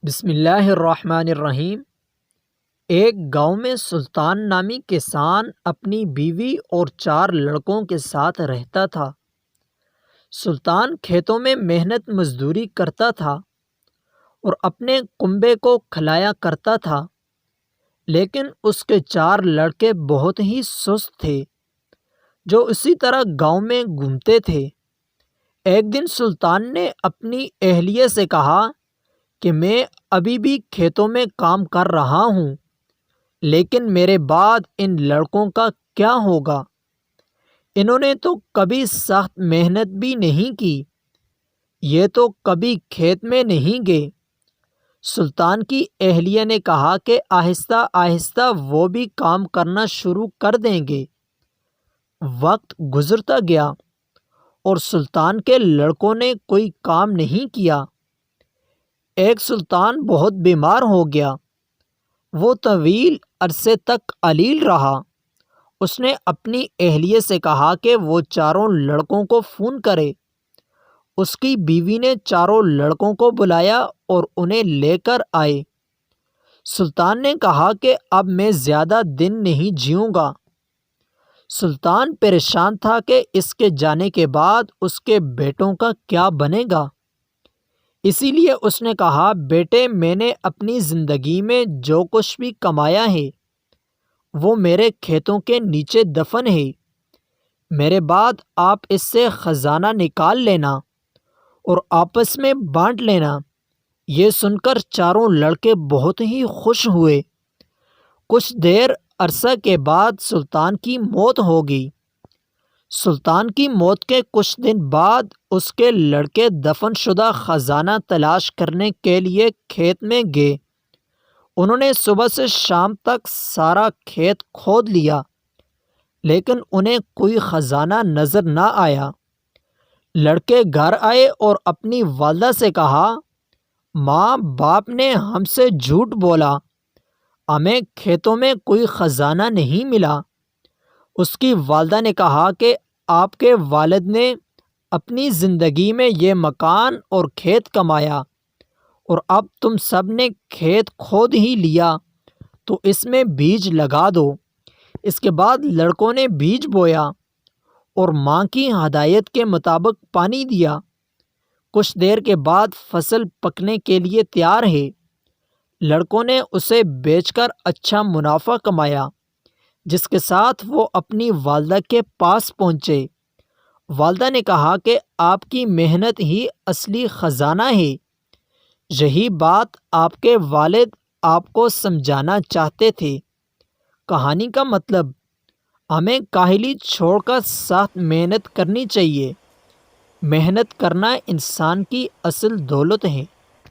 بسم اللہ الرحمن الرحیم۔ ایک گاؤں میں سلطان نامی کسان اپنی بیوی اور 4 لڑکوں کے ساتھ رہتا تھا۔ سلطان کھیتوں میں محنت مزدوری کرتا تھا اور اپنے کنبے کو کھلایا کرتا تھا، لیکن اس کے 4 لڑکے بہت ہی سست تھے جو اسی طرح گاؤں میں گھومتے تھے۔ ایک دن سلطان نے اپنی اہلیہ سے کہا کہ میں ابھی بھی کھیتوں میں کام کر رہا ہوں، لیکن میرے بعد ان لڑکوں کا کیا ہوگا؟ انہوں نے تو کبھی سخت محنت بھی نہیں کی، یہ تو کبھی کھیت میں نہیں گئے۔ سلطان کی اہلیہ نے کہا کہ آہستہ آہستہ وہ بھی کام کرنا شروع کر دیں گے۔ وقت گزرتا گیا اور سلطان کے لڑکوں نے کوئی کام نہیں کیا۔ ایک سلطان بہت بیمار ہو گیا، وہ طویل عرصے تک علیل رہا۔ اس نے اپنی اہلیہ سے کہا کہ وہ 4 لڑکوں کو فون کرے۔ اس کی بیوی نے 4 لڑکوں کو بلایا اور انہیں لے کر آئے۔ سلطان نے کہا کہ اب میں زیادہ دن نہیں جیوں گا۔ سلطان پریشان تھا کہ اس کے جانے کے بعد اس کے بیٹوں کا کیا بنے گا۔ اسی لیے اس نے کہا، بیٹے، میں نے اپنی زندگی میں جو کچھ بھی کمایا ہے وہ میرے کھیتوں کے نیچے دفن ہے۔ میرے بعد آپ اس سے خزانہ نکال لینا اور آپس میں بانٹ لینا۔ یہ سن کر 4 لڑکے بہت ہی خوش ہوئے۔ کچھ دیر عرصہ کے بعد سلطان کی موت ہو گئی۔ سلطان کی موت کے کچھ دن بعد اس کے لڑکے دفن شدہ خزانہ تلاش کرنے کے لیے کھیت میں گئے۔ انہوں نے صبح سے شام تک سارا کھیت کھود لیا، لیکن انہیں کوئی خزانہ نظر نہ آیا۔ لڑکے گھر آئے اور اپنی والدہ سے کہا، ماں باپ نے ہم سے جھوٹ بولا، ہمیں کھیتوں میں کوئی خزانہ نہیں ملا۔ اس کی والدہ نے کہا کہ آپ کے والد نے اپنی زندگی میں یہ مکان اور کھیت کمایا اور اب تم سب نے کھیت کھود ہی لیا تو اس میں بیج لگا دو۔ اس کے بعد لڑکوں نے بیج بویا اور ماں کی ہدایت کے مطابق پانی دیا۔ کچھ دیر کے بعد فصل پکنے کے لیے تیار ہے۔ لڑکوں نے اسے بیچ کر اچھا منافع کمایا، جس کے ساتھ وہ اپنی والدہ کے پاس پہنچے۔ والدہ نے کہا کہ آپ کی محنت ہی اصلی خزانہ ہے۔ یہی بات آپ کے والد آپ کو سمجھانا چاہتے تھے۔ کہانی کا مطلب، ہمیں کاہلی چھوڑ کر سخت محنت کرنی چاہیے۔ محنت کرنا انسان کی اصل دولت ہے۔